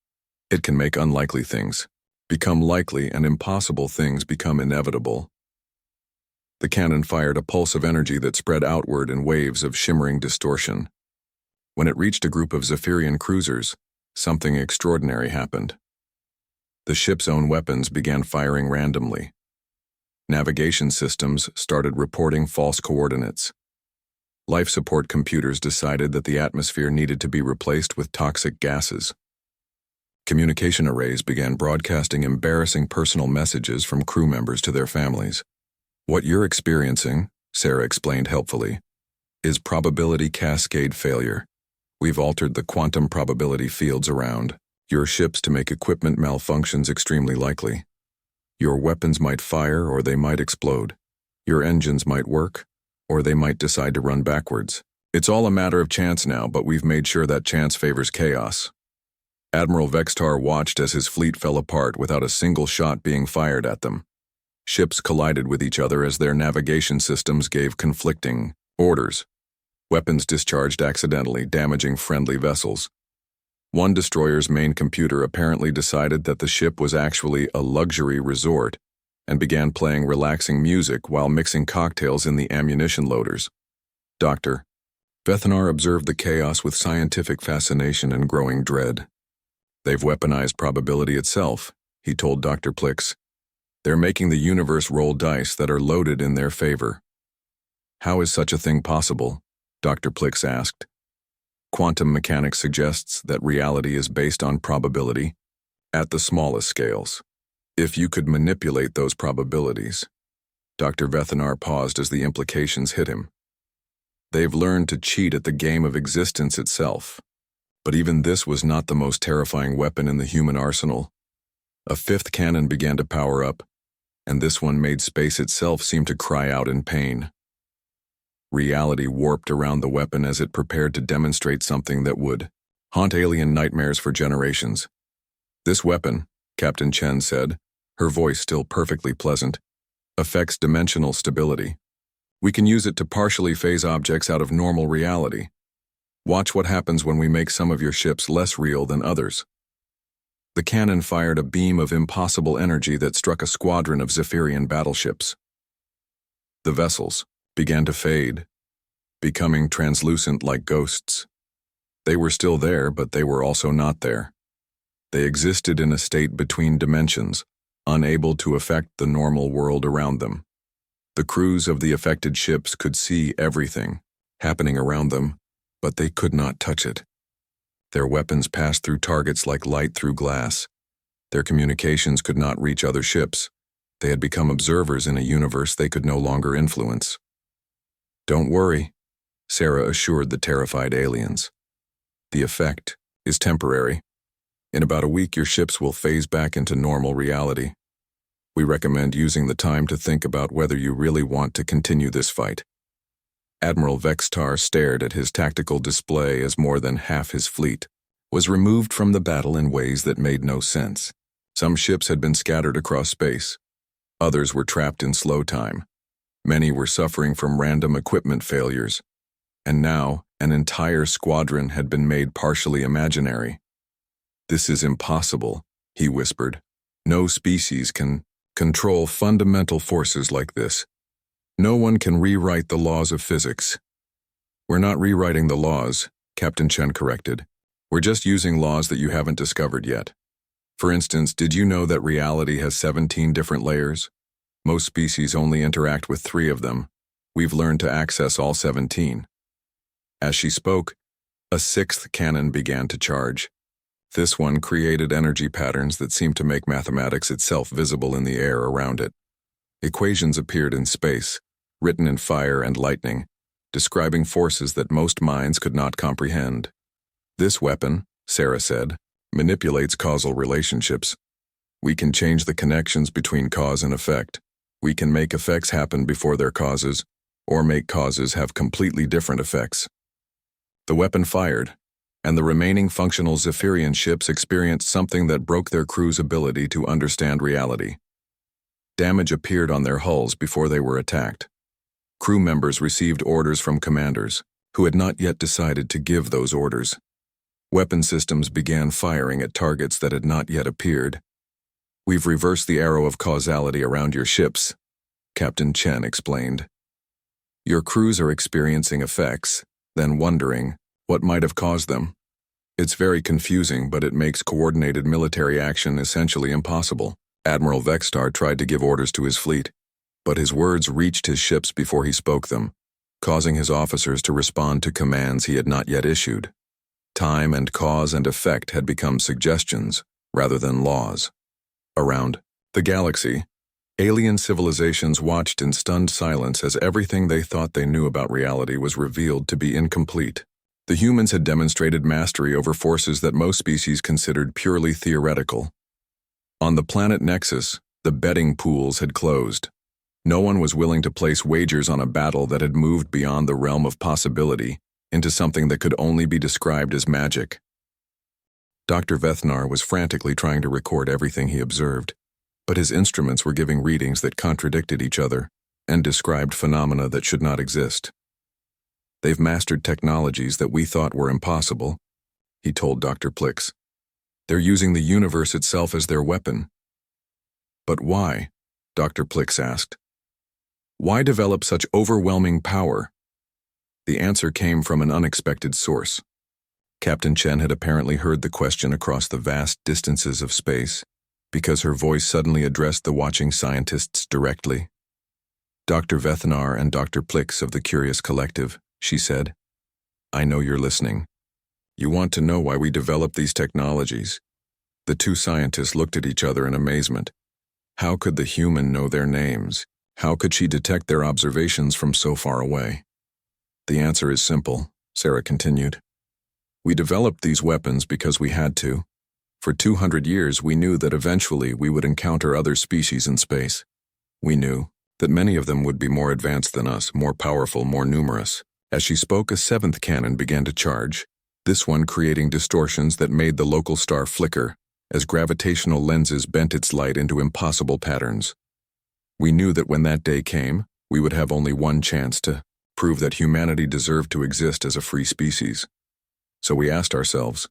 B: It can make unlikely things become likely and impossible things become inevitable. The cannon fired a pulse of energy that spread outward in waves of shimmering distortion. When it reached a group of Zephyrian cruisers, something extraordinary happened. The ship's own weapons began firing randomly. Navigation systems started reporting false coordinates. Life support computers decided that the atmosphere needed to be replaced with toxic gases. Communication arrays began broadcasting embarrassing personal messages from crew members to their families. What you're experiencing, Sarah explained helpfully, is probability cascade failure. We've altered the quantum probability fields around your ships to make equipment malfunctions extremely likely. Your weapons might fire or they might explode. Your engines might work or they might decide to run backwards. It's all a matter of chance now, but we've made sure that chance favors chaos. Admiral Vextar watched as his fleet fell apart without a single shot being fired at them. Ships collided with each other as their navigation systems gave conflicting orders. Weapons discharged accidentally, damaging friendly vessels. One destroyer's main computer apparently decided that the ship was actually a luxury resort and began playing relaxing music while mixing cocktails in the ammunition loaders. Dr. Vethanar observed the chaos with scientific fascination and growing dread. They've weaponized probability itself, he told Dr. Plix. They're making the universe roll dice that are loaded in their favor. How is such a thing possible? Dr. Plix asked. Quantum mechanics suggests that reality is based on probability at the smallest scales. If you could manipulate those probabilities. Dr. Vethanar paused as the implications hit him. They've learned to cheat at the game of existence itself. But even this was not the most terrifying weapon in the human arsenal. A fifth cannon began to power up, and this one made space itself seem to cry out in pain. Reality warped around the weapon as it prepared to demonstrate something that would haunt alien nightmares for generations. This weapon, Captain Chen said, her voice still perfectly pleasant, affects dimensional stability. We can use it to partially phase objects out of normal reality. Watch what happens when we make some of your ships less real than others. The cannon fired a beam of impossible energy that struck a squadron of Zephyrian battleships. The vessels began to fade, becoming translucent like ghosts. They were still there, but they were also not there. They existed in a state between dimensions, unable to affect the normal world around them. The crews of the affected ships could see everything happening around them, but they could not touch it. Their weapons passed through targets like light through glass. Their communications could not reach other ships. They had become observers in a universe they could no longer influence. Don't worry, Sarah assured the terrified aliens. The effect is temporary. In about a week, your ships will phase back into normal reality. We recommend using the time to think about whether you really want to continue this fight. Admiral Vextar stared at his tactical display as more than half his fleet was removed from the battle in ways that made no sense. Some ships had been scattered across space. Others were trapped in slow time. Many were suffering from random equipment failures. And now, an entire squadron had been made partially imaginary. This is impossible, he whispered. No species can control fundamental forces like this. No one can rewrite the laws of physics. We're not rewriting the laws, Captain Chen corrected. We're just using laws that you haven't discovered yet. For instance, did you know that reality has 17 different layers? Most species only interact with 3 of them. We've learned to access all 17. As she spoke, a 6th cannon began to charge. This one created energy patterns that seemed to make mathematics itself visible in the air around it. Equations appeared in space, written in fire and lightning, describing forces that most minds could not comprehend. This weapon, Sarah said, manipulates causal relationships. We can change the connections between cause and effect. We can make effects happen before their causes, or make causes have completely different effects. The weapon fired, and the remaining functional Zephyrian ships experienced something that broke their crew's ability to understand reality. Damage appeared on their hulls before they were attacked. Crew members received orders from commanders, who had not yet decided to give those orders. Weapon systems began firing at targets that had not yet appeared. We've reversed the arrow of causality around your ships, Captain Chen explained. Your crews are experiencing effects, then wondering what might have caused them. It's very confusing, but it makes coordinated military action essentially impossible. Admiral Vextar tried to give orders to his fleet, but his words reached his ships before he spoke them, causing his officers to respond to commands he had not yet issued. Time and cause and effect had become suggestions rather than laws. Around the galaxy, Alien civilizations watched in stunned silence as everything they thought they knew about reality was revealed to be incomplete. The humans had demonstrated mastery over forces that most species considered purely theoretical. On the planet Nexus, the betting pools had closed. No one was willing to place wagers on a battle that had moved beyond the realm of possibility into something that could only be described as magic. Dr. Vethnar was frantically trying to record everything he observed, but his instruments were giving readings that contradicted each other and described phenomena that should not exist. "They've mastered technologies that we thought were impossible," he told Dr. Plix. "They're using the universe itself as their weapon." "But why?" Dr. Plix asked. "Why develop such overwhelming power?" The answer came from an unexpected source. Captain Chen had apparently heard the question across the vast distances of space, because her voice suddenly addressed the watching scientists directly. "Dr. Vethnar and Dr. Plix of the Curious Collective," she said, "I know you're listening. You want to know why we developed these technologies." The two scientists looked at each other in amazement. How could the human know their names? How could she detect their observations from so far away? "The answer is simple," Sarah continued. "We developed these weapons because we had to. For 200 years, we knew that eventually we would encounter other species in space. We knew that many of them would be more advanced than us, more powerful, more numerous." As she spoke, a seventh cannon began to charge, this one creating distortions that made the local star flicker as gravitational lenses bent its light into impossible patterns. We knew that when that day came, we would have only one chance to prove that humanity deserved to exist as a free species. So we asked ourselves,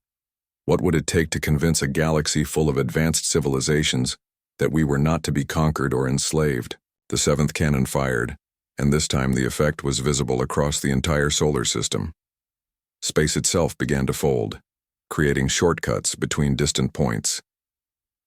B: what would it take to convince a galaxy full of advanced civilizations that we were not to be conquered or enslaved? The seventh cannon fired, and this time the effect was visible across the entire solar system. Space itself began to fold, creating shortcuts between distant points.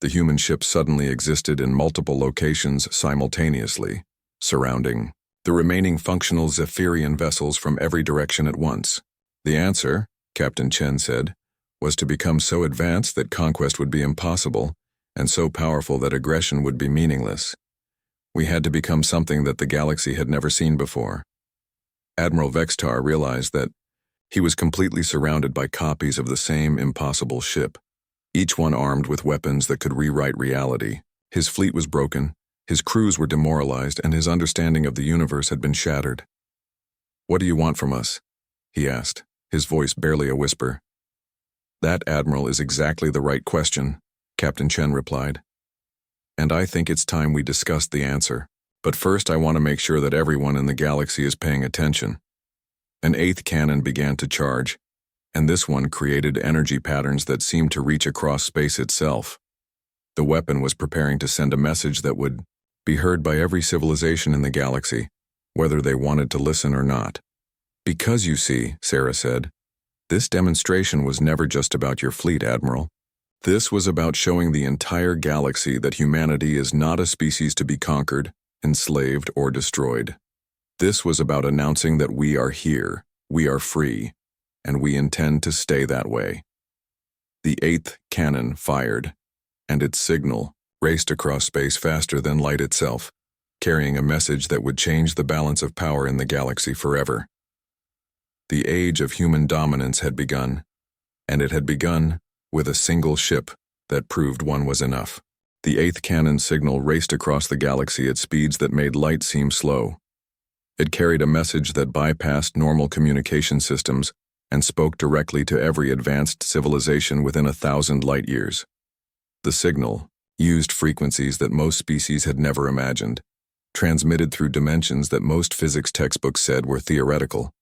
B: The human ship suddenly existed in multiple locations simultaneously, surrounding the remaining functional Zephyrian vessels from every direction at once. The answer, Captain Chen said, was to become so advanced that conquest would be impossible, and so powerful that aggression would be meaningless. We had to become something that the galaxy had never seen before. Admiral Vextar realized that he was completely surrounded by copies of the same impossible ship, each one armed with weapons that could rewrite reality. His fleet was broken, his crews were demoralized, and his understanding of the universe had been shattered. "What do you want from us?" he asked, his voice barely a whisper. "That, Admiral, is exactly the right question," Captain Chen replied. "And I think it's time we discussed the answer. But first I want to make sure that everyone in the galaxy is paying attention." An eighth cannon began to charge, and this one created energy patterns that seemed to reach across space itself. The weapon was preparing to send a message that would be heard by every civilization in the galaxy, whether they wanted to listen or not. "Because you see," Sarah said, "this demonstration was never just about your fleet, Admiral. This was about showing the entire galaxy that humanity is not a species to be conquered, enslaved, or destroyed. This was about announcing that we are here, we are free, and we intend to stay that way." The eighth cannon fired, and its signal raced across space faster than light itself, carrying a message that would change the balance of power in the galaxy forever. The age of human dominance had begun, and it had begun with a single ship that proved one was enough. The eighth cannon signal raced across the galaxy at speeds that made light seem slow. It carried a message that bypassed normal communication systems and spoke directly to every advanced civilization within 1,000 light-years. The signal used frequencies that most species had never imagined, transmitted through dimensions that most physics textbooks said were theoretical.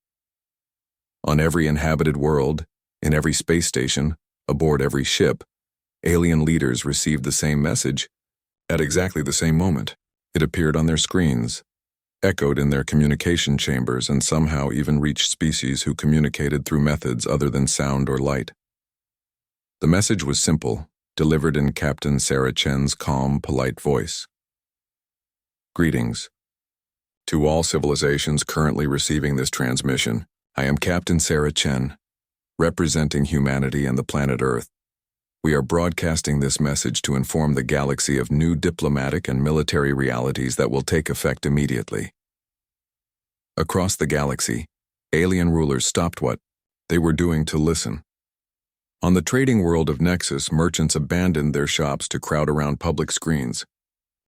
B: On every inhabited world, in every space station, aboard every ship, alien leaders received the same message at exactly the same moment. It appeared on their screens, echoed in their communication chambers, and somehow even reached species who communicated through methods other than sound or light. The message was simple, delivered in Captain Sarah Chen's calm, polite voice. "Greetings. To all civilizations currently receiving this transmission, I am Captain Sarah Chen, representing humanity and the planet Earth. We are broadcasting this message to inform the galaxy of new diplomatic and military realities that will take effect immediately. Across the galaxy, alien rulers stopped what they were doing to listen. On the trading world of Nexus, merchants abandoned their shops to crowd around public screens.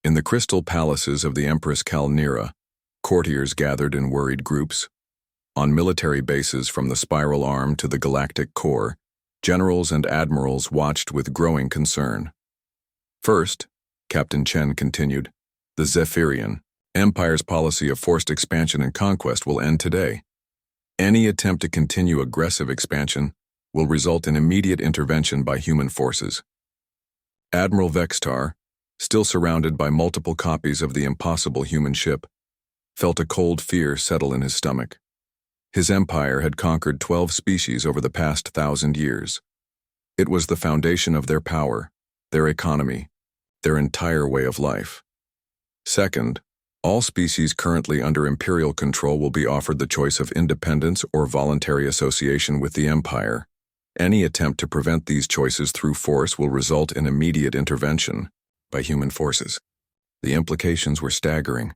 B: In the crystal palaces of the Empress Kalnira, courtiers gathered in worried groups. On military bases from the Spiral Arm to the Galactic Core, generals and admirals watched with growing concern. First, Captain Chen continued, the Zephyrian Empire's policy of forced expansion and conquest will end today. Any attempt to continue aggressive expansion will result in immediate intervention by human forces. Admiral Vextar, still surrounded by multiple copies of the impossible human ship, felt a cold fear settle in his stomach. His empire had conquered 12 species over the past 1,000 years. It was the foundation of their power, their economy, their entire way of life. Second, all species currently under Imperial control will be offered the choice of independence or voluntary association with the Empire. Any attempt to prevent these choices through force will result in immediate intervention by human forces. The implications were staggering.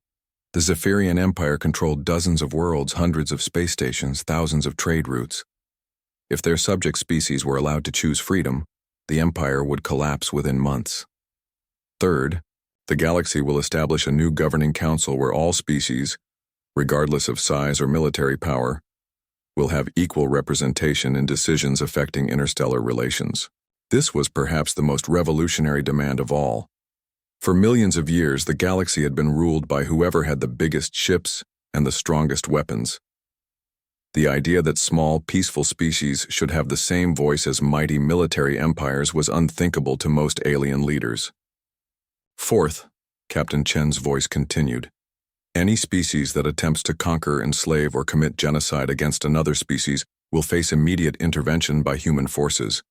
B: The Zephyrian Empire controlled dozens of worlds, hundreds of space stations, thousands of trade routes. If their subject species were allowed to choose freedom, the Empire would collapse within months. Third, the galaxy will establish a new governing council where all species, regardless of size or military power, will have equal representation in decisions affecting interstellar relations. This was perhaps the most revolutionary demand of all. For millions of years, the galaxy had been ruled by whoever had the biggest ships and the strongest weapons. The idea that small, peaceful species should have the same voice as mighty military empires was unthinkable to most alien leaders. Fourth, Captain Chen's voice continued, any species that attempts to conquer, enslave, or commit genocide against another species will face immediate intervention by human forces.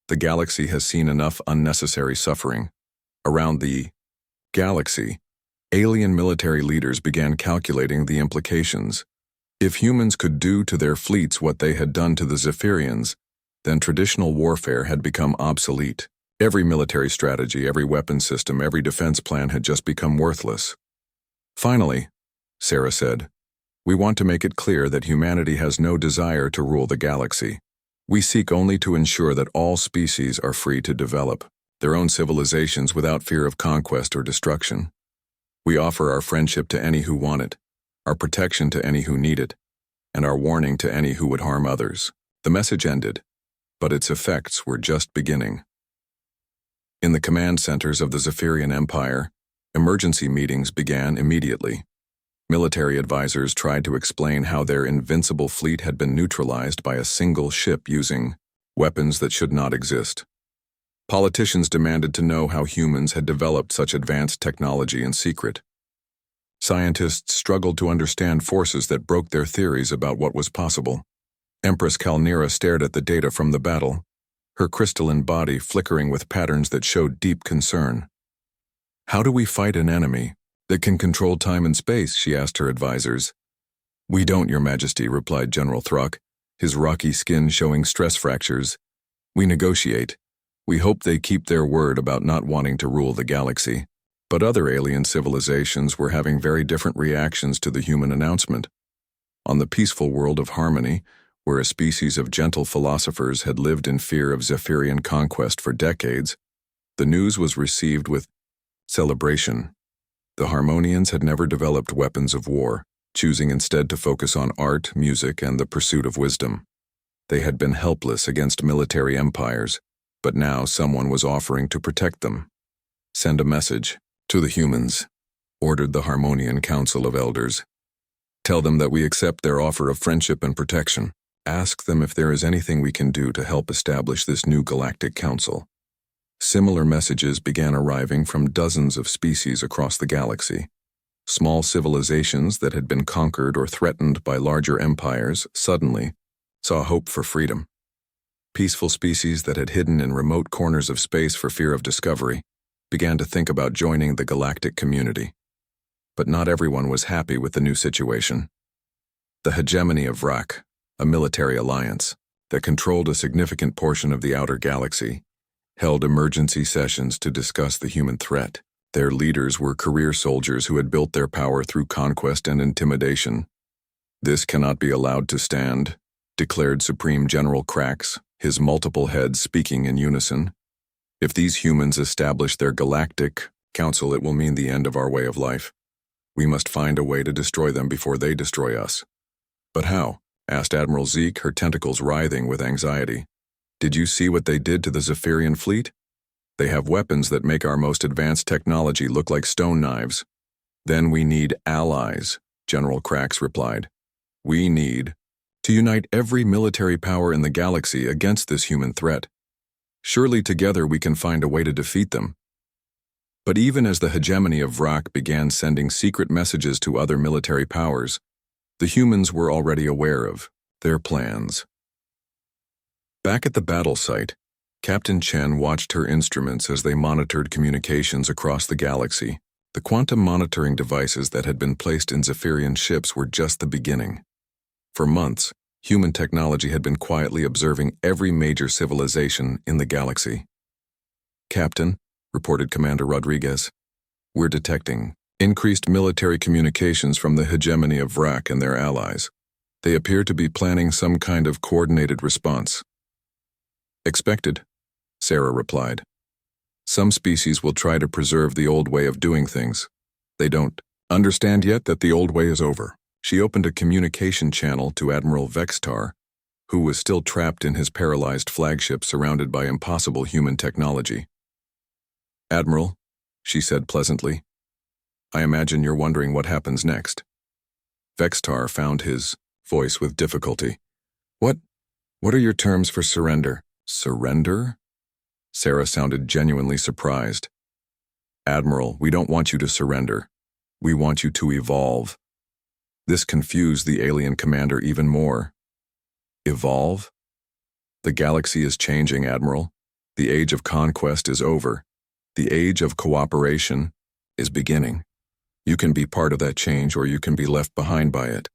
B: The galaxy has seen enough unnecessary suffering. Around the galaxy, alien military leaders began calculating the implications. If humans could do to their fleets what they had done to the Zephyrians, then traditional warfare had become obsolete. Every military strategy, every weapon system, every defense plan had just become worthless. Finally, Sarah said, we want to make it clear that humanity has no desire to rule the galaxy. We seek only to ensure that all species are free to develop their own civilizations without fear of conquest or destruction. We offer our friendship to any who want it, our protection to any who need it, and our warning to any who would harm others. The message ended, but its effects were just beginning. In the command centers of the Zephyrian Empire, emergency meetings began immediately. Military advisors tried to explain how their invincible fleet had been neutralized by a single ship using weapons that should not exist. Politicians demanded to know how humans had developed such advanced technology in secret. Scientists struggled to understand forces that broke their theories about what was possible. Empress Kalnira stared at the data from the battle, her crystalline body flickering with patterns that showed deep concern. How do we fight an enemy that can control time and space? She asked her advisors. We don't, Your Majesty, replied General Throck, his rocky skin showing stress fractures. We negotiate. We hope they keep their word about not wanting to rule the galaxy. But other alien civilizations were having very different reactions to the human announcement. On the peaceful world of Harmony, where a species of gentle philosophers had lived in fear of Zephyrian conquest for decades, the news was received with celebration. The Harmonians had never developed weapons of war, choosing instead to focus on art, music, and the pursuit of wisdom. They had been helpless against military empires, but now someone was offering to protect them. Send a message to the humans, ordered the Harmonian Council of Elders. Tell them that we accept their offer of friendship and protection. Ask them if there is anything we can do to help establish this new galactic council. Similar messages began arriving from dozens of species across the galaxy. Small civilizations that had been conquered or threatened by larger empires suddenly saw hope for freedom. Peaceful species that had hidden in remote corners of space for fear of discovery began to think about joining the galactic community. But not everyone was happy with the new situation. The hegemony of Vrak, a military alliance that controlled a significant portion of the outer galaxy, held emergency sessions to discuss the human threat. Their leaders were career soldiers who had built their power through conquest and intimidation. "This cannot be allowed to stand," declared Supreme General Krax, his multiple heads speaking in unison. "If these humans establish their galactic council, it will mean the end of our way of life. We must find a way to destroy them before they destroy us." "But how?" asked Admiral Zeke, her tentacles writhing with anxiety. "Did you see what they did to the Zephyrian fleet? They have weapons that make our most advanced technology look like stone knives." "Then we need allies," General Krax replied. "We need to unite every military power in the galaxy against this human threat. Surely together we can find a way to defeat them." But even as the hegemony of Vrak began sending secret messages to other military powers, the humans were already aware of their plans. Back at the battle site, Captain Chen watched her instruments as they monitored communications across the galaxy. The quantum monitoring devices that had been placed in Zephyrian ships were just the beginning. For months, human technology had been quietly observing every major civilization in the galaxy. "Captain," reported Commander Rodriguez, "we're detecting increased military communications from the hegemony of Vrak and their allies. They appear to be planning some kind of coordinated response." "Expected," Sarah replied. "Some species will try to preserve the old way of doing things. They don't understand yet that the old way is over." She opened a communication channel to Admiral Vextar, who was still trapped in his paralyzed flagship surrounded by impossible human technology. "Admiral," she said pleasantly, "I imagine you're wondering what happens next." Vextar found his voice with difficulty. What are your terms for surrender?" "Surrender?" Sarah sounded genuinely surprised. "Admiral, we don't want you to surrender. We want you to evolve." This confused the alien commander even more. "Evolve? The galaxy is changing, Admiral. The age of conquest is over. The age of cooperation is beginning. You can be part of that change or you can be left behind by it."